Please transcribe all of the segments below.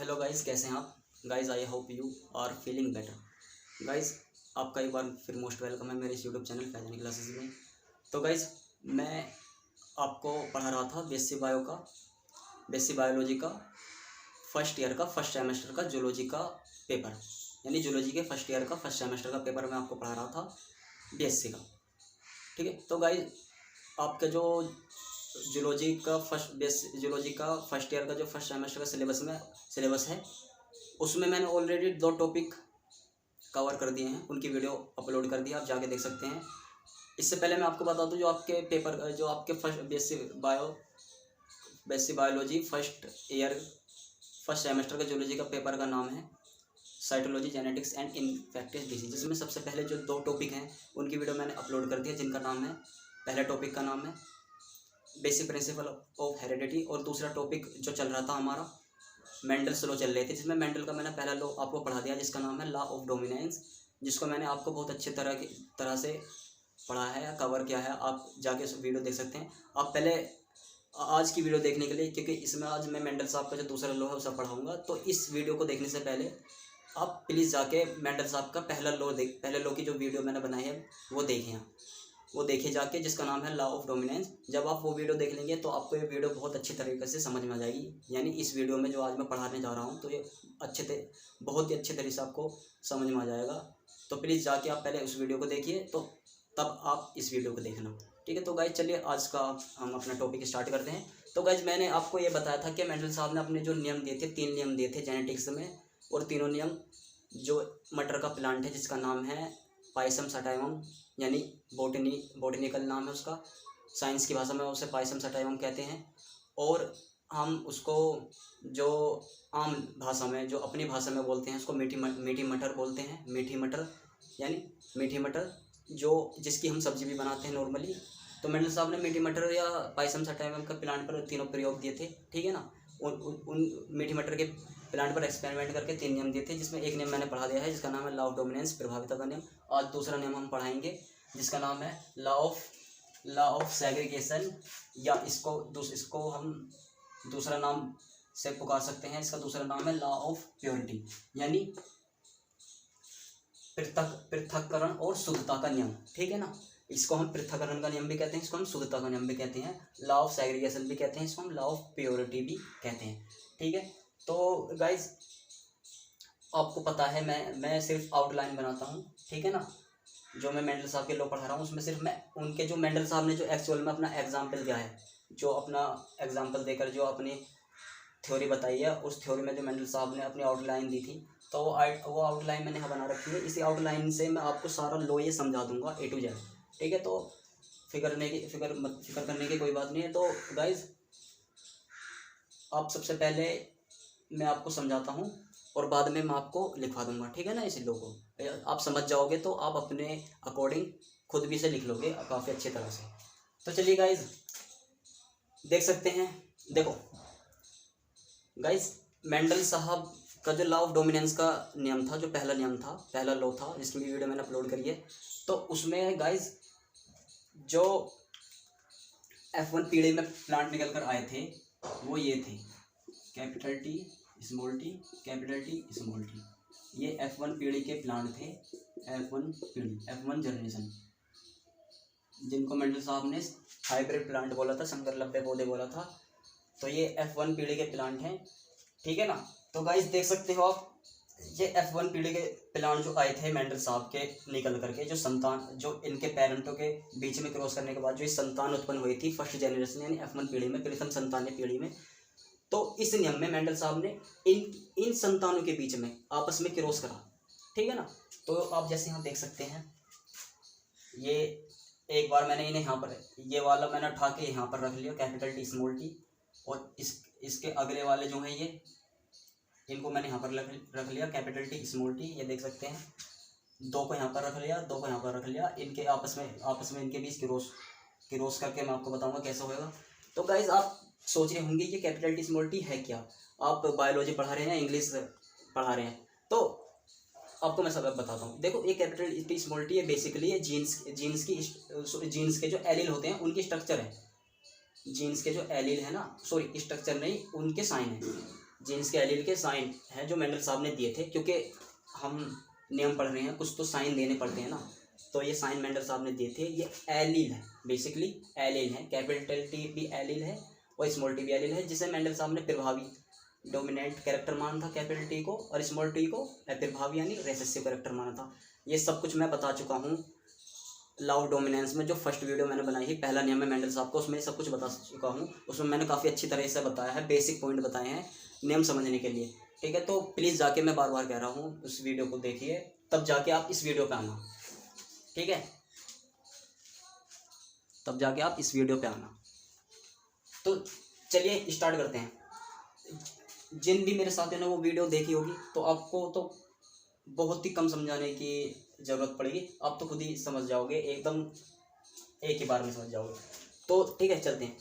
Hello guys, कैसे हैं आप guys? I hope you are feeling better guys. आपका एक बार फिर मोस्ट वेलकम है मेरे इस यूट्यूब चैनल फैजनी क्लासेस में। तो गाइस, मैं आपको पढ़ा रहा था बेसिक बायोलॉजी का फर्स्ट ईयर का फर्स्ट सेमेस्टर का जूलॉजी का पेपर, यानी जूलॉजी के फर्स्ट ईयर का फर्स्ट सेमेस्टर का पेपर मैं आपको पढ़ा रहा था बीएससी का। ठीक है, तो गाइस आपका जो जूलॉजी का फर्स्ट ईयर का जो फर्स्ट सेमेस्टर का सिलेबस है, उसमें मैंने ऑलरेडी 2 टॉपिक कवर कर दिए हैं, उनकी वीडियो अपलोड कर दी है, आप जाके देख सकते हैं। इससे पहले मैं आपको बता दूं, जो आपके basic biology first year first semester का जूलॉजी का पेपर का नाम है cytology, genetics and infectious disease. जिसमें सबसे पहले जो 2 टॉपिक हैं उनकी वीडियो मैंने अपलोड कर दी है, जिनका नाम है, पहले टॉपिक का नाम है बेसिक प्रिंसिपल ऑफ हेरिडिटी, और दूसरा टॉपिक जो चल रहा था हमारा मेंडल्स लॉ चल रहे थे, जिसमें मेंडल का मैंने पहला लॉ आपको पढ़ा दिया, जिसका नाम है लॉ ऑफ डोमिनेंस, जिसको मैंने आपको बहुत अच्छे तरह से पढ़ा है, कवर किया है। आप जाके उस वीडियो देख सकते हैं। आप पहले आज की वीडियो देखने के लिए, क्योंकि इसमें आज मैं मेंडल साहब का जो दूसरा लॉ है उसे पढ़ाऊँगा, तो इस वीडियो को देखने से पहले आप प्लीज़ जाके मेंडल साहब का पहले लॉ की जो वीडियो मैंने बनाई है वो देखिए जाके, जिसका नाम है लॉ ऑफ डोमिनेंस। जब आप वो वीडियो देख लेंगे तो आपको ये वीडियो बहुत अच्छी तरीके से समझ में आ जाएगी। यानी इस वीडियो में जो आज मैं पढ़ाने जा रहा हूँ, तो ये बहुत ही अच्छे तरीके से आपको समझ में आ जाएगा। तो प्लीज़ जाके आप पहले उस वीडियो को देखिए, तो तब आप इस वीडियो को देखना। ठीक है, तो गाइज चलिए आज का हम अपना टॉपिक स्टार्ट करते हैं। तो गाइज मैंने आपको ये बताया था कि मेंडल साहब ने अपने जो नियम दिए थे, 3 नियम दिए थे जेनेटिक्स में, और तीनों नियम जो मटर का प्लांट है जिसका नाम है पाइसम सटाइवम, यानी बॉटनिकल नाम है उसका, साइंस की भाषा में उसे पाइसम सटाइवम कहते हैं। और हम उसको जो आम भाषा में, जो अपनी भाषा में बोलते हैं, उसको मीठी मटर बोलते हैं। यानी मीठी मटर जो जिसकी हम सब्जी भी बनाते हैं नॉर्मली। तो मेंडल साहब ने मीठी मटर या पाइसम सटाइवम का प्लांट पर तीनों प्रयोग दिए थे। ठीक है ना, उन मीठी मटर के प्लांट पर एक्सपेरिमेंट करके 3 नियम दिए थे, जिसमें एक नियम मैंने पढ़ा दिया है, जिसका नाम है लॉ ऑफ डोमिनेंस, प्रभाविता का नियम। आज दूसरा नियम हम पढ़ाएंगे, जिसका नाम है लॉ ऑफ सेग्रीगेशन, या इसको हम दूसरा नाम से पुकार सकते हैं। इसका दूसरा नाम है लॉ ऑफ प्योरिटी, यानी पृथक्करण और शुद्धता का नियम। ठीक है ना, इसको हम पृथक्करण का नियम भी कहते हैं, इसको हम शुद्धता का नियम भी कहते हैं, लॉ ऑफ सेग्रीगेशन भी कहते हैं, इसको हम लॉ ऑफ प्योरिटी भी कहते हैं। ठीक है, तो गाइज आपको पता है मैं सिर्फ आउटलाइन बनाता हूँ। ठीक है ना, जो मैं मेंडल साहब के लॉ पढ़ा रहा हूँ उसमें सिर्फ मैं उनके जो मेंडल साहब ने जो एक्चुअल में अपना एग्जाम्पल दिया है, जो अपना एग्जाम्पल देकर जो अपनी थ्योरी बताई है, उस थ्योरी में जो मेंडल साहब ने अपनी आउटलाइन दी थी, तो वो आउटलाइन मैंने यहाँ बना रखी है। इसी आउटलाइन से मैं आपको सारा लॉ ये समझा दूंगा A to Z। ठीक है, तो फिक्र करने की कोई बात नहीं है। तो गाइज आप सबसे पहले मैं आपको समझाता हूँ और बाद में मैं आपको लिखवा दूंगा। ठीक है ना, इसी लॉ को आप समझ जाओगे तो आप अपने अकॉर्डिंग खुद भी से लिख लोगे काफ़ी अच्छी तरह से। तो चलिए गाइज देख सकते हैं। देखो गाइज, मेंडल साहब का जो लॉ ऑफ डोमिनेंस का नियम था, जो पहला लॉ था, जिसकी वीडियो मैंने अपलोड करी है, तो उसमें गाइज जो F1 पीढ़ी में प्लांट निकल कर आए थे वो ये थे, capital T small t, capital T small t। ये F1 पीढ़ी के प्लांट थे, F1 जनरेशन, जिनको मेंडल साहब ने हाइब्रिड प्लांट बोला था, संकर लब्बे पौधे बोला था। तो ये F1 पीढ़ी के प्लांट हैं। ठीक है ना, तो गाइस देख सकते हो आप, ये F1 पीढ़ी के प्लांट जो आए थे मेंडल साहब के निकल करके, जो इनके पेरेंटों के बीच में क्रॉस करने के बाद जो संतान उत्पन्न हुई थी फर्स्ट जनरेशन, यानी F1 पीढ़ी में, प्रथम संतानीय पीढ़ी में। तो इस नियम में मेंडल साहब ने इन संतानों के बीच में आपस में क्रॉस करा। ठीक है ना, तो आप जैसे यहाँ देख सकते हैं, ये एक बार मैंने इन्हें यहाँ पर, ये वाला मैंने उठा के यहाँ पर रख लिया, कैपिटल T स्मॉल t, और इसके अगले वाले जो हैं ये, इनको मैंने यहाँ पर रख लिया, कैपिटल T स्मॉल t। ये देख सकते हैं, 2 को यहाँ पर रख लिया, 2 को यहाँ पर रख लिया, इनके आपस में इनके बीच क्रॉस करके मैं आपको बताऊंगा कैसे होएगा। तो गाइज आप सोच रहे होंगे ये कैपिटल T स्मॉल t है क्या? आप बायोलॉजी पढ़ा रहे हैं, इंग्लिश पढ़ा रहे हैं, तो आपको मैं सब बताता हूँ। देखो, ये कैपिटल T स्मॉल t है, बेसिकली ये जीन्स के जो एलील होते हैं उनकी स्ट्रक्चर है। जीन्स के जो एलील है ना, सॉरी स्ट्रक्चर नहीं, उनके साइन है। जीन्स के एलील के साइन हैं जो मेंडल साहब ने दिए थे, क्योंकि हम नियम पढ़ रहे हैं, कुछ तो साइन देने पड़ते हैं ना, तो ये साइन मेंडल साहब ने दिए थे। ये एलील है, बेसिकली एलील है, कैपिटल टी भी एलील है और स्मॉल टी भी एलील है, जिसे मेंडल साहब ने प्रभावी डोमिनेंट कैरेक्टर माना था कैपिटल टी को, और स्मॉल टी को अप्रभावी यानी रेसेसिव कैरेक्टर माना था। ये सब कुछ मैं बता चुका हूँ लॉ ऑफ डोमिनेंस में, जो फर्स्ट वीडियो मैंने बनाई है, पहला नियम है मेंडल साहब को, उसमें सब कुछ बता चुका हूँ। उसमें मैंने काफ़ी अच्छी तरह से बताया है, बेसिक पॉइंट बताए हैं नियम समझने के लिए, ठीक है। तो प्लीज़ जाके, मैं बार बार कह रहा हूँ, उस वीडियो को देखिए, तब जाके आप इस वीडियो पे आना, ठीक है, तब जाके आप इस वीडियो पे आना। तो चलिए स्टार्ट करते हैं। जिन भी मेरे साथियों ने वो वीडियो देखी होगी तो आपको तो बहुत ही कम समझाने की ज़रूरत पड़ेगी, आप तो खुद ही समझ जाओगे, एकदम एक ही बार में समझ जाओगे। तो ठीक है, चलते हैं।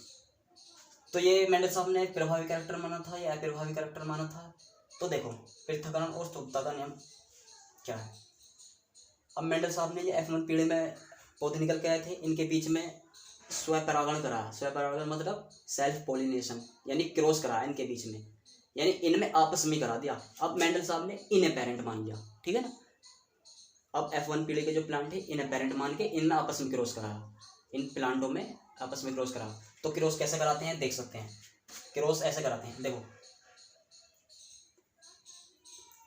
तो ये मेंडल साहब ने प्रभावी कैरेक्टर माना था या अप्रभावी कैरेक्टर माना था? तो देखो, पृथक्करण और स्थूलता का नियम क्या है। अब मेंडल साहब ने ये F1 पीढ़ी में पौधे निकल के आए थे, इनके बीच में स्वपरागण कराया। स्वपरागण मतलब सेल्फ पोलिनेशन, यानी क्रॉस कराया इनके बीच में, यानी इनमें आपस में करा दिया। अब मेंडल साहब ने इनअपेरेंट मान लिया, ठीक है ना। अब F1 पीढ़ी के जो प्लांट है इनअपेरेंट मान के इनमें आपस में क्रॉस कराया, इन प्लांटों में आपस में क्रॉस कराया। तो क्रॉस कैसे कराते हैं देख सकते हैं। क्रॉस ऐसे कराते हैं, देखो,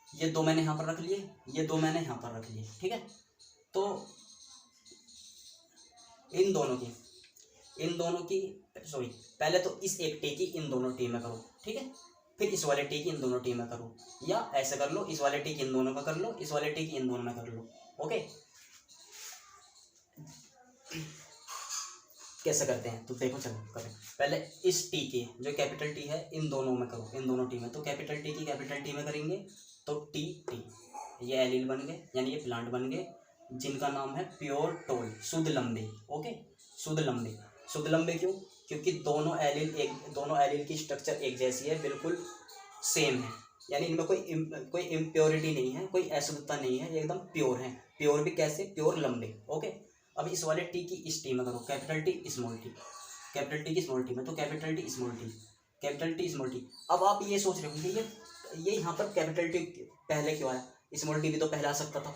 ये दो मैंने यहाँ पर रख लिए, ये दो मैंने यहाँ पर रख लिए, ठीक है। तो इन दोनों की सॉरी, पहले तो इस एक टी की इन दोनों टी में करो, ठीक है, फिर इस वाले टी की इन दोनों टी में करो, या ऐसे कर लो, इस वाले टी की इन दोनों में कर लो, इस वाले टी की इन दोनों में कर लो। ओके, कैसे करते हैं तो देखो, चलो करें। पहले इस टी की, जो कैपिटल टी है, इन दोनों में करो, इन दोनों टी में। तो कैपिटल टी की कैपिटल टी में करेंगे तो टी टी, ये एलील बन गए, यानी ये प्लांट बन गए, जिनका नाम है प्योर टोल, शुद्ध लंबे। ओके, शुद्ध लंबे। शुद्ध लंबे क्यों? क्योंकि दोनों एलील की स्ट्रक्चर एक जैसी है, बिल्कुल सेम है, यानी इनमें कोई इम्प्योरिटी नहीं है, कोई अशुद्धता नहीं है, ये एकदम प्योर है। प्योर भी कैसे? प्योर लंबे। ओके, अब इस वाले टी की इस टी में करो, capital T small T, capital T की स्मॉल टी में, तो capital T small T, capital T small T. अब आप ये सोच रहे होंगे ये यहाँ पर कैपिटल टी पहले क्यों आया, स्मॉल टी भी तो पहले आ सकता था।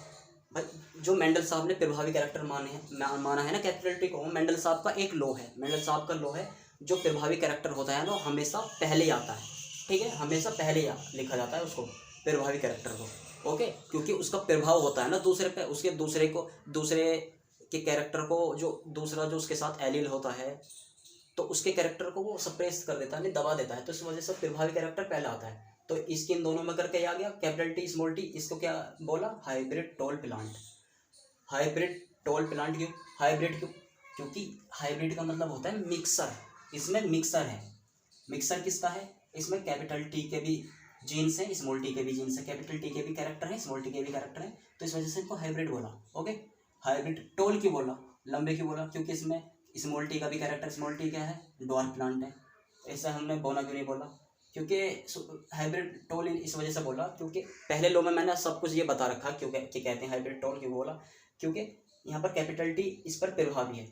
भाई, जो मेंडल साहब ने प्रभावी कैरेक्टर माना है ना कैपिटल टी को, मेंडल साहब का एक लॉ है, मेंडल साहब का लॉ है, जो प्रभावी कैरेक्टर होता है ना, हमेशा पहले ही आता है, ठीक है, हमेशा पहले ही लिखा जाता है उसको, प्रभावी कैरेक्टर को। ओके, क्योंकि उसका प्रभाव होता है ना दूसरे पे, उसके दूसरे के कैरेक्टर को, जो दूसरा जो उसके साथ एलील होता है, तो उसके कैरेक्टर को वो सप्रेस कर देता है, नहीं दबा देता है, तो इस वजह से प्रभावी कैरेक्टर पहले आता है। तो इसके इन दोनों में करके आ गया कैपिटल टी स्मॉल टी। इसको क्या बोला? Hybrid tall plant. Hybrid tall plant क्यों? हाइब्रिड क्यों? क्योंकि हाइब्रिड का मतलब होता है मिक्सर, इसमें मिक्सर है। मिक्सर किसका है? इसमें कैपिटल टी के भी जीन्स हैं, स्मॉल टी के भी जीन्स हैं, कैपिटल टी के भी कैरेक्टर हैं, स्मॉल टी के भी कैरेक्टर हैं, तो इस वजह से इनको हाइब्रिड बोला। ओके, हाइब्रिड टॉल क्यों बोला, लंबे क्यों बोला? क्योंकि इसमें स्मॉल टी का भी कैरेक्टर, स्मॉल टी क्या है? ड्वार्फ प्लांट है। ऐसा हमने बोना क्यों नहीं बोला? क्योंकि हाइब्रिड टॉल इस वजह से बोला, क्योंकि पहले लो में मैंने सब कुछ ये बता रखा क्यों कि कहते हैं हाइब्रिड टॉल क्यों बोला, क्योंकि यहाँ पर कैपिटल टी इस पर प्रभावी है,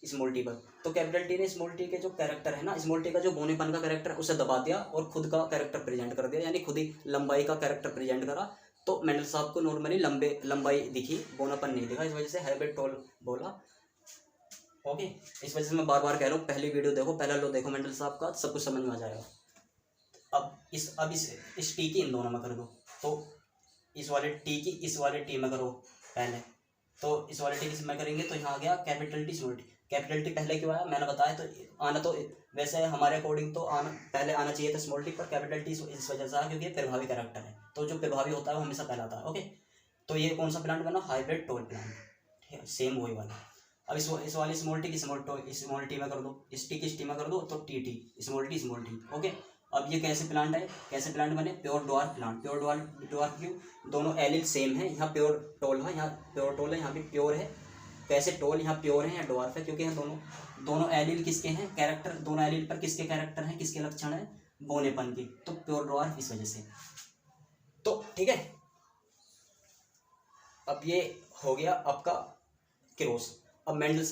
स्मॉल टी पर। तो कैपिटल टी ने स्मॉल टी के जो कैरेक्टर है ना, स्मॉल टी का जो बोनेपन का कैरेक्टर है, उसे दबा दिया और खुद का कैरेक्टर प्रेजेंट कर दिया, यानी खुद ही लंबाई का कैरेक्टर प्रेजेंट करा। तो मेंडल साहब को नॉर्मली लंबाई दिखी, बोनापन नहीं दिखा, इस वजह से हाइब्रिड टॉल बोला। ओके, इस वजह से मैं बार बार कह रहा हूँ, पहली वीडियो देखो, पहला लो देखो मेंडल साहब का, सब कुछ समझ में आ जाएगा। अब इस टी की इन दोनों में कर दो, तो इस वाले टी की इस वाले टी में करो पहले, तो इस वाले टी किस में करेंगे, तो यहाँ आ गया capital T small T. Capital T पहले क्यों आया मैंने बताया, तो आना तो वैसे हमारे अकॉर्डिंग तो पहले आना चाहिए था स्मॉल टी, पर कैपिटल टी इस वजह से आया क्योंकि ये प्रभावी कैरेक्टर है, तो जो प्रभावी होता है वो हमेशा पहला आता है। ओके, तो ये कौन सा प्लांट बना? हाइब्रिड टॉल प्लांट, ठीक है, सेम वही वाला। अब इस वाली स्मॉल टी की स्मॉल टी में कर दो, इस टी की इस टी में कर दो, तो T T small T small T. Okay, अब ये कैसे प्लांट है, कैसे प्लांट बने? Pure dwarf plant. Pure dwarf क्यों? दोनों एलिल सेम है, यहाँ प्योर टोल है, यहाँ प्योर टोल है, यहाँ भी प्योर है। कैसे टोल यहाँ प्योर है या ड्वार्फ है? क्योंकि यहाँ दोनों एलिल किसके हैं? कैरेक्टर, दोनों एलिल पर किसके कैरेक्टर हैं, किसके लक्षण है? बोनेपन की, तो प्योर ड्वार्फ इस वजह से। तो ठीक है, अब ये हो गया आपका क्रॉस। अब मेंडल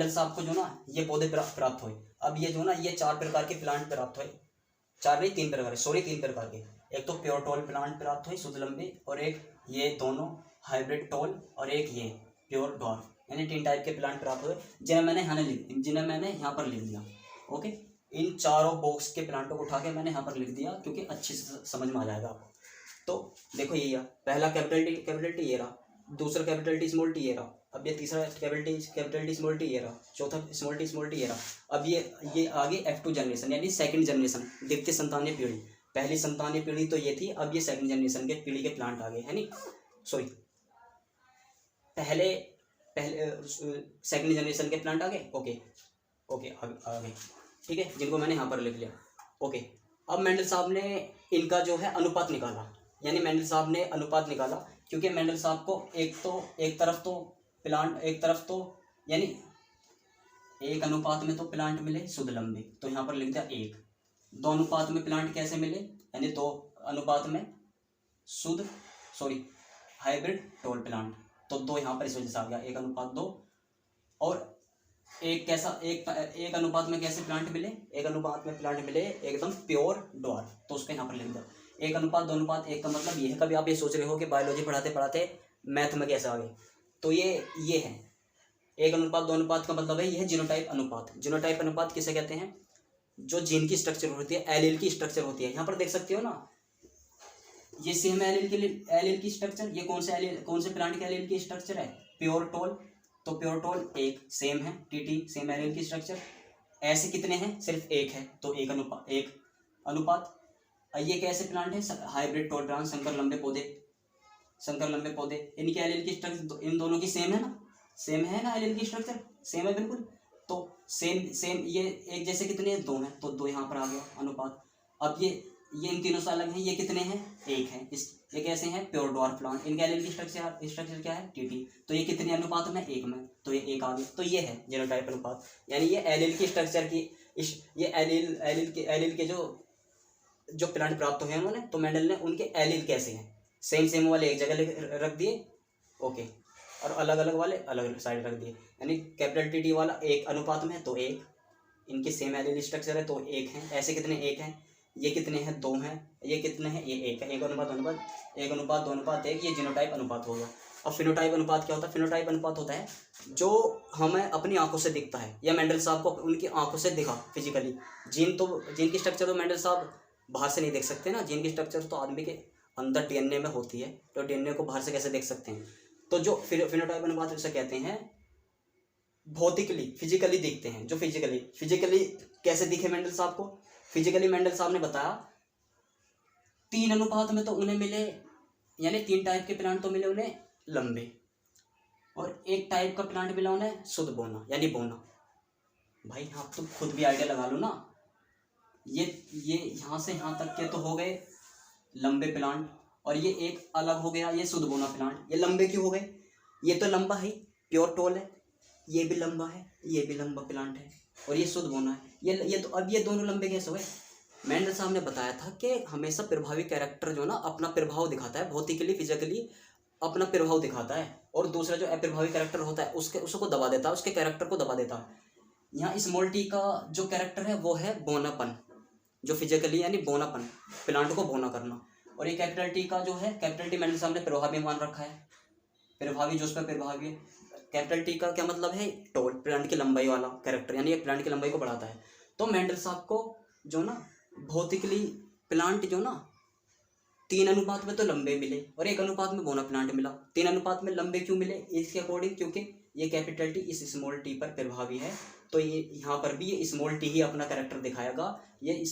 साहब को जो ना ये पौधे प्राप्त हुए, अब ये जो ना ये 4 प्रकार के प्लांट प्राप्त हुए, 4 नहीं 3 प्रकार, सॉरी 3 प्रकार के। एक तो प्योर टॉल प्लांट प्राप्त हुए शुद्ध लंबे, और एक ये दोनों हाइब्रिड टॉल, और एक ये प्योर डॉर्फ, यानी 3 टाइप के प्लांट प्राप्त हुए जिन्हें मैंने यहाँ पर लिख दिया। ओके, इन चारों बॉक्स के प्लांटों को उठा के मैंने यहाँ पर लिख दिया क्योंकि अच्छे से समझ में आ जाएगा आपको। तो देखो ये पहला कैपिटल टी ये रहा, दूसरा कैपिटल टी स्मॉल टी ये रहा, अब ये तीसरा कैपिटल टी स्मॉल टी ये रहा, चौथा स्मॉल टी ये रहा। अब ये आगे F2 जनरेशन यानी सेकंड जनरेशन, द्वितीय संतानीय पीढ़ी। पहली संतानीय पीढ़ी तो ये थी, अब ये सेकंड जनरेशन के पीढ़ी के प्लांट आ गए, है नहीं, सॉरी पहले सेकंड जनरेशन के प्लांट आ गए। ओके आ गए, ठीक है, जिनको मैंने यहाँ पर लिख लिया। ओके, अब मेंडल साहब ने इनका जो है अनुपात निकाला, यानी मेंडल साहब ने अनुपात निकाला क्योंकि मेंडल साहब को एक तरफ तो यानी एक अनुपात में तो प्लांट मिले शुद्ध लंबे, तो यहाँ पर लिख दिया 1। 2 अनुपात में प्लांट कैसे मिले, यानी 2 अनुपात में हाइब्रिड टॉल प्लांट, तो 2 यहाँ पर इस वजह से आ गया 1 अनुपात 2। और एक अनुपात में कैसे प्लांट मिले, एक अनुपात में प्लांट मिले एकदम प्योर डॉर्फ, तो उसको यहाँ पर लिख दिया 1 अनुपात 2 अनुपात 1 का मतलब ये है। कभी आप ये सोच रहे हो कि बायोलॉजी पढ़ाते पढ़ाते मैथ में कैसे आ गए, तो ये है 1 अनुपात 2 अनुपात का मतलब है ये है जीनोटाइप अनुपात। जीनोटाइप अनुपात किसे कहते हैं, जो जीन की स्ट्रक्चर होती है, एलील की स्ट्रक्चर होती है। यहाँ पर देख सकते हो ना, ये सेम एलील की स्ट्रक्चर, ये कौन से प्लांट के एलील की स्ट्रक्चर है, प्योर टॉल, तो प्योर टॉल 1 सेम है, टीटी सेम एलील की स्ट्रक्चर। ऐसे कितने हैं, सिर्फ 1 है, तो 1 अनुपात। ये कैसे प्लांट है, हाइब्रिड टॉल प्लांट, संकर लंबे पौधे, इनके एलील की स्ट्रक्चर इन दोनों की सेम है ना एलील की स्ट्रक्चर सेम है बिल्कुल, तो सेम ये एक जैसे कितने हैं, 2 हैं, तो 2 यहाँ पर आ गया अनुपात। अब ये इन तीनों से अलग हैं, ये कितने हैं, 1 है, ये कैसे हैं, प्योर डॉर्फ प्लांट, इनके एलील की स्ट्रक्चर क्या है, टीटी, तो ये कितने अनुपात में, 1 में, तो ये 1 आ गया। तो ये है जीनोटाइप अनुपात, यानी ये एलील की स्ट्रक्चर की ये एलील के जो प्लांट प्राप्त हुए हैं उन्होंने, तो मेंडल ने उनके एलील कैसे हैं, सेम वाले एक जगह रख दिए, ओके, और अलग अलग वाले अलग अलग साइड रख दिए, यानी कैपिटल टी वाला 1 अनुपात में है तो 1, इनके सेम एलील स्ट्रक्चर है तो 1 है। ऐसे कितने 1 हैं, ये कितने हैं, 2 हैं, ये कितने हैं, ये 1 है। 1 अनुपात 2 अनुपात 1, ये जीनोटाइप अनुपात हो गया। अब फिनोटाइप अनुपात क्या होता है, फिनोटाइप अनुपात होता है जो हमें अपनी आंखों से दिखता है, या मेंडल साहब को उनकी आंखों से दिखा फिजिकली। जीन की स्ट्रक्चर तो मेंडल साहब बाहर से नहीं देख सकते ना, जीन की स्ट्रक्चर तो आदमी के अंदर डीएनए में होती है, तो डीएनए को बाहर से कैसे देख सकते हैं। तो जो फिनोटाइप अनुपात उसे कहते हैं, भौतिकली फिजिकली दिखते हैं, जो फिजिकली कैसे दिखे मेंडल साहब को, फिजिकली मेंडल साहब ने बताया 3 अनुपात में तो उन्हें मिले, यानी 3 टाइप के प्लांट तो मिले उन्हें लंबे, और 1 टाइप का प्लांट मिला उन्हें शुद्ध बोना, यानी बोना। भाई आप तो खुद भी आइडिया लगा लो ना, ये यहाँ से यहाँ तक के तो हो गए लंबे प्लांट, और ये एक अलग हो गया ये शुद्ध बोना प्लांट। ये लंबे क्यों हो गए, ये तो लंबा है, प्योर टॉल है, ये भी लंबा है, ये भी लंबा प्लांट है, और ये शुद्ध बोना है, ये तो अब ये दोनों लंबे कैसे हुए। मेंडल साहब ने बताया था कि हमेशा प्रभावी कैरेक्टर जो ना अपना प्रभाव दिखाता है, भौतिकली फिजिकली अपना प्रभाव दिखाता है, और दूसरा जो अप्रभावी कैरेक्टर होता है उसको दबा देता है, उसके कैरेक्टर को दबा देता है। यहाँ स्मॉल टी का जो कैरेक्टर है वो है बोनापन, जो फिजिकली यानी बोनापन, प्लांट को बोना करना। और ये कैपिटल टी का जो है, कैपिटल टी मेंडल साहब ने प्रभावी मान रखा है, प्रभावी जो उस पर प्रभावी है। कैपिटल टी का क्या मतलब है, टॉल, प्लांट की लंबाई वाला कैरेक्टर, यानी एक प्लांट की लंबाई को बढ़ाता है। तो मेंडल साहब को जो ना भौतिकली प्लांट जो ना 3 अनुपात में तो लंबे मिले, और 1 अनुपात में बोना प्लांट मिला। 3 अनुपात में लंबे क्यों मिले, इसके अकॉर्डिंग क्योंकि ये कैपिटल टी इस स्मॉल टी पर प्रभावी है, तो ये यहाँ पर भी ये स्मॉल टी ही अपना कैरेक्टर दिखाएगा। ये ये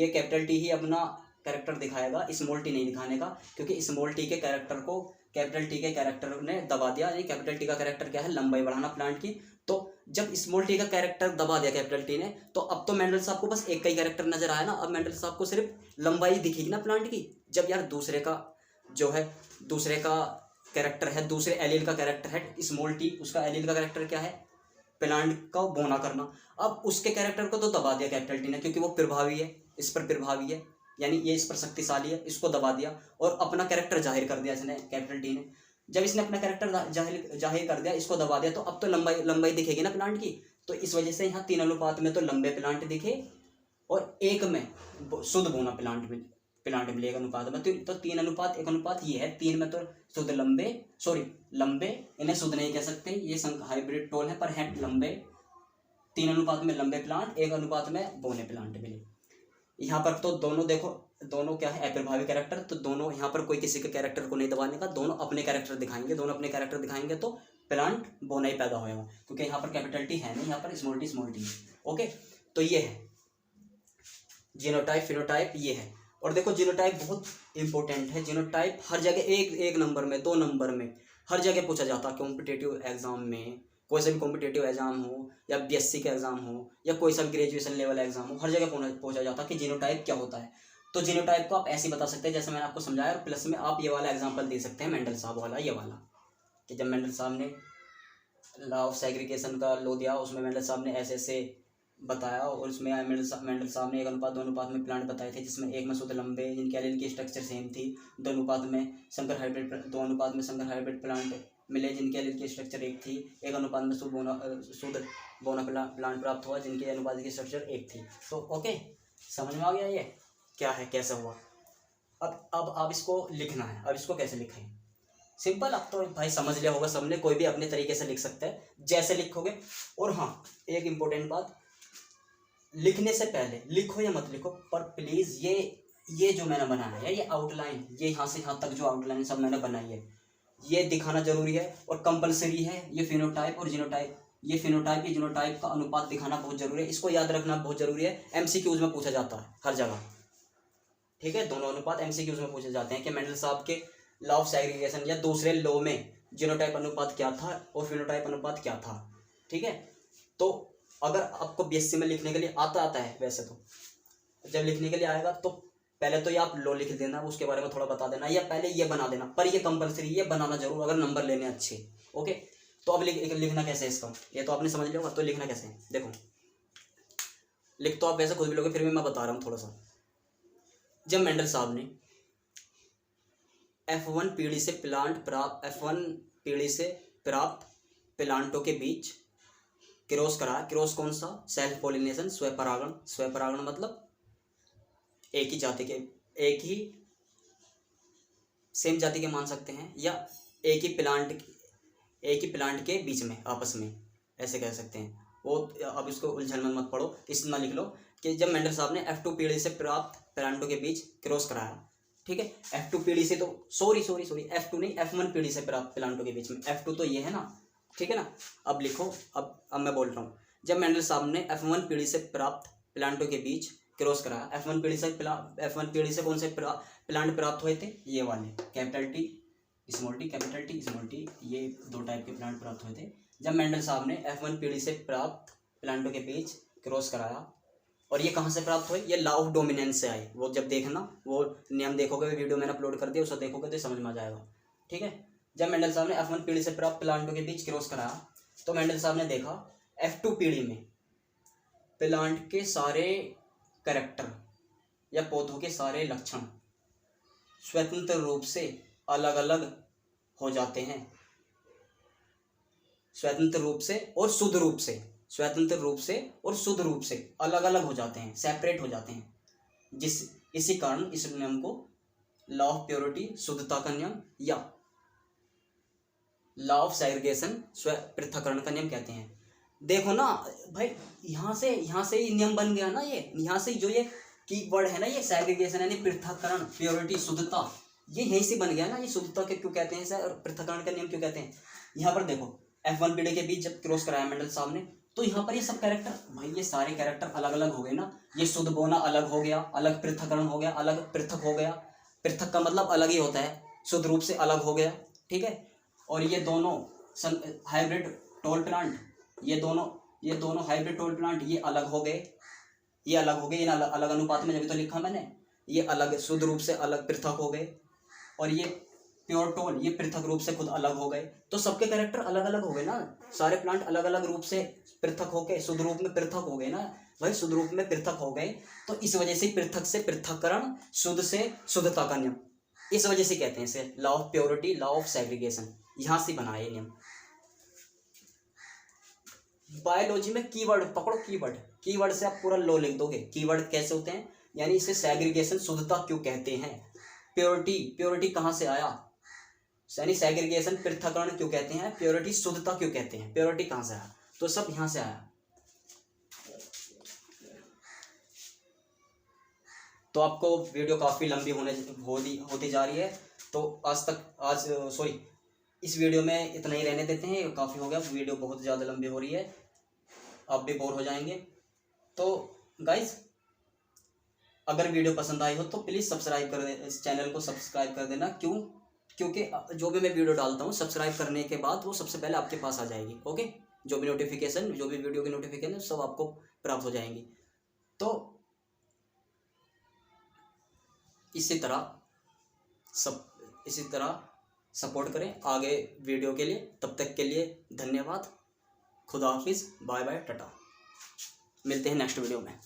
कैपिटल टी ही अपना कैरेक्टर दिखाएगा, स्मॉल टी नहीं दिखाने का, क्योंकि स्मॉल टी के कैरेक्टर को कैपिटल टी के कैरेक्टर ने दबा दिया। ये कैपिटल टी का कैरेक्टर क्या है, लंबाई बढ़ाना प्लांट की। तो जब स्मॉल टी का कैरेक्टर दबा दिया कैपिटल टी ने, तो अब तो मेंडल साहब को बस एक का ही कैरेक्टर नजर आया ना। अब मेंडल साहब को सिर्फ लंबाई दिखेगी ना प्लांट की। जब यार दूसरे का कैरेक्टर है, दूसरे एलील का कैरेक्टर है स्मॉल टी, उसका एलील का कैरेक्टर क्या है, प्लांट का बोना करना। अब उसके कैरेक्टर को तो दबा दिया कैपिटल टी ने, क्योंकि वो प्रभावी है, इस पर प्रभावी है, यानी ये इस पर शक्तिशाली है, इसको दबा दिया और अपना कैरेक्टर जाहिर कर दिया इसने, कैपिटल टी ने। जब इसने अपना कैरेक्टर जाहिर कर दिया, इसको दबा दिया, तो अब तो लंबाई दिखेगी ना प्लांट की। तो इस वजह से यहाँ 3 अनुपात में तो लंबे प्लांट दिखे, और एक में शुद्ध बोना प्लांट मिलेगा अनुपात में। तो 3:1 ये है। 3 में तो शुद्ध लंबे इन्हें शुद्ध नहीं कह सकते, ये हाइब्रिड टोल है, पर है लंबे। 3:1 में लंबे प्लांट, 1:1 में बोने प्लांट मिले। यहाँ पर तो दोनों देखो, दोनों क्या है, अप्रभावी कैरेक्टर। तो दोनों यहाँ पर कोई किसी के कैरेक्टर को नहीं दबाने का, दोनों अपने कैरेक्टर दिखाएंगे तो प्लांट बोना ही पैदा होगा, क्योंकि यहाँ पर कैपिटल टी है नहीं, यहाँ पर स्मॉल टी। ओके, तो ये है जीनोटाइप फिनोटाइप, ये है। और देखो जीनोटाइप बहुत इंपॉर्टेंट है। जीनोटाइप हर जगह एक नंबर में, 2 नंबर में, हर जगह पूछा जाता है। कॉम्पिटेटिव एग्जाम में, कोई सा भी कॉम्पिटेटिव एग्जाम हो या बीएससी का एग्जाम हो या कोई सा ग्रेजुएशन लेवल एग्जाम हो, हर जगह पूछा जाता है कि जीनोटाइप क्या होता है। तो जीनोटाइप को आप ऐसे बता सकते हैं जैसे मैंने आपको समझाया, और प्लस में आप ये वाला एग्जाम्पल दे सकते हैं मेंडल साहब वाला, ये वाला, कि जब मेंडल साहब ने लॉ ऑफ सेग्रीगेशन का लॉ दिया, उसमें मेंडल साहब ने ऐसे बताया, और उसमें मेंडल साहब ने 1:2 में प्लांट बताए थे, जिसमें एक में शुद्ध लंबे जिनकी एलील की स्ट्रक्चर सेम थी, 2 में संकर हाइब्रिड प्लांट मिले जिनके एलील की स्ट्रक्चर 1 थी, 1:1 में शुद्ध बोना प्लांट प्राप्त हुआ जिनके अनुपात की स्ट्रक्चर 1 थी। तो ओके, समझ में आ गया ये क्या है, कैसे हुआ। अब आप इसको लिखना है। अब इसको कैसे लिखें, सिंपल। अब तो भाई समझ लिया होगा सबने, कोई भी अपने तरीके से लिख सकता है जैसे लिखोगे। और हाँ, एक इम्पोर्टेंट बात, लिखने से पहले लिखो या मत लिखो, पर प्लीज़ ये जो मैंने बनाया है, ये आउटलाइन, ये यहाँ से यहाँ तक जो आउटलाइन सब मैंने बनाई है, ये दिखाना जरूरी है और कंपलसरी है। ये फिनोटाइप और जीनोटाइप, ये जीनोटाइप का अनुपात दिखाना बहुत जरूरी है। इसको याद रखना बहुत जरूरी है, एमसीक्यूज में पूछा जाता है हर जगह, ठीक है। दोनों अनुपात एमसीक्यूज में पूछे जाते हैं कि मेंडल साहब के लॉ ऑफ सेग्रीगेशन या दूसरे लॉ में जीनोटाइप अनुपात क्या था और फिनोटाइप अनुपात क्या था, ठीक है। तो अगर आपको बीएससी में लिखने के लिए आता है, वैसे तो जब लिखने के लिए आएगा तो पहले तो ये आप लॉ लिख देना, उसके बारे में थोड़ा बता देना, या पहले ये बना देना, पर ये कंपलसरी, ये बनाना जरूर अगर नंबर लेने अच्छे। ओके, तो अब लिखना कैसे है इसका, ये तो आपने समझ लिया होगा। तो लिखना कैसे है, देखो, लिख तो आप वैसे खुद भी लोगे, फिर भी मैं बता रहा हूँ थोड़ा सा। जब मेंडल साहब ने F1 पीढ़ी से प्राप्त प्लांटों के बीच क्रॉस कराया, क्रॉस कौन सा, सेल्फ पॉलिनेशन, स्वपरागण मतलब एक ही सेम जाति के मान सकते हैं, या एक ही प्लांट के बीच में आपस में, ऐसे कह सकते हैं वो। अब इसको उलझन में मत पढ़ो, इतना लिख लो कि जब मेंडल साहब ने F2 पीढ़ी से प्राप्त प्लांटों के बीच क्रॉस कराया, ठीक है। F2 पीढ़ी से, तो सॉरी F2 नहीं, F1 पीढ़ी से प्राप्त प्लांटों के बीच में, F2 तो ये है ना, ठीक है ना। अब लिखो, अब मैं बोल रहा हूँ, जब मेंडल साहब ने F1 पीढ़ी से प्राप्त प्लांटों के बीच क्रॉस कराया, F1 पीढ़ी से कौन से प्लांट प्राप्त हुए थे, ये वाले, कैपिटल टी स्मॉल टी, ये 2 टाइप के प्लांट प्राप्त हुए थे। जब मेंडल साहब ने F1 पीढ़ी से प्राप्त प्लांटों के बीच क्रॉस कराया, और ये कहाँ से प्राप्त हुए, ये लॉ ऑफ डोमिनेंस से आए। वो जब देखना, वो नियम देखोगे, वीडियो मैंने अपलोड कर दिया, उसको देखोगे तो समझ में आ जाएगा, ठीक है। जब मेंडल साहब ने F1 पीढ़ी से प्राप्त प्लांटों के बीच क्रॉस कराया, तो मेंडल साहब ने देखा F2 पीढ़ी में प्लांट के सारे कैरेक्टर या पौधों के सारे लक्षण स्वतंत्र रूप से अलग अलग हो जाते हैं, स्वतंत्र रूप से और शुद्ध रूप से अलग अलग हो जाते हैं, सेपरेट हो जाते हैं। इसी कारण इस नियम को लॉ ऑफ प्योरिटी, शुद्धता का नियम, या लॉ ऑफ सेग्रीगेशन, पृथक्करण का नियम कहते हैं। देखो ना भाई, यहाँ से ही नियम बन गया ना, ये यहाँ से जो ये कीवर्ड है ना, ये सेग्रीगेशन यानी पृथक्करण, प्योरिटी, शुद्धता, ये यहीं से बन गया ना। ये शुद्धता के क्यों कहते हैं इसे, और पृथक्करण का नियम क्यों कहते हैं। यहाँ पर देखो, F1 पीढ़ी के बीच जब क्रॉस कराया मेंडल साहब ने, तो यहाँ पर ये सब कैरेक्टर, भाई ये सारे कैरेक्टर अलग अलग हो गए ना। ये शुद्ध बोना अलग हो गया, अलग पृथक्करण हो गया, अलग पृथक हो गया। पृथक का मतलब अलग ही होता है, शुद्ध रूप से अलग हो गया, ठीक है। और ये दोनों हाइब्रिड टोल प्लांट, ये दोनों हाइब्रिड टोल प्लांट, ये अलग हो गए, इन अलग अनुपात में, जब तो लिखा मैंने, ये अलग शुद्ध रूप से अलग पृथक हो गए। और ये प्योर टोल, ये पृथक रूप से खुद अलग हो गए। तो सबके कैरेक्टर अलग अलग हो गए ना, सारे प्लांट अलग अलग रूप से पृथक होके शुद्ध रूप में पृथक हो गए ना भाई, शुद्ध रूप में पृथक हो गए। तो इस वजह से पृथक से पृथक्करण, शुद्ध से शुद्धता का नियम, इस वजह से कहते हैं इसे law of purity, law of segregation, यहाँ से बना है नियम। बायोलॉजी में कीवर्ड पकड़ो, कीवर्ड से आप पूरा लॉ लिख दोगे। कीवर्ड कैसे होते हैं, यानी इसे सेग्रीगेशन, शुद्धता क्यों कहते हैं। प्योरिटी कहाँ से आया, यानी सेग्रीगेशन, पृथक्करण क्यों कहते हैं। प्योरिटी, शुद्धता क्यों कहते हैं। प्योरिटी कहाँ से आया, तो सब यहाँ से आया। तो आपको वीडियो काफ़ी लंबी होती जा रही है, तो इस वीडियो में इतना ही रहने देते हैं, काफ़ी हो गया, वीडियो बहुत ज़्यादा लंबी हो रही है, आप भी बोर हो जाएंगे। तो गाइज, अगर वीडियो पसंद आई हो तो प्लीज़ सब्सक्राइब कर दें, इस चैनल को सब्सक्राइब कर देना। क्योंकि जो भी मैं वीडियो डालता हूँ, सब्सक्राइब करने के बाद वो सबसे पहले आपके पास आ जाएगी। ओके, जो भी वीडियो की नोटिफिकेशन सब आपको प्राप्त हो जाएंगी। तो इसी तरह सपोर्ट करें आगे वीडियो के लिए। तब तक के लिए धन्यवाद, खुदा हाफिज़, बाय बाय, टाटा। मिलते हैं नेक्स्ट वीडियो में।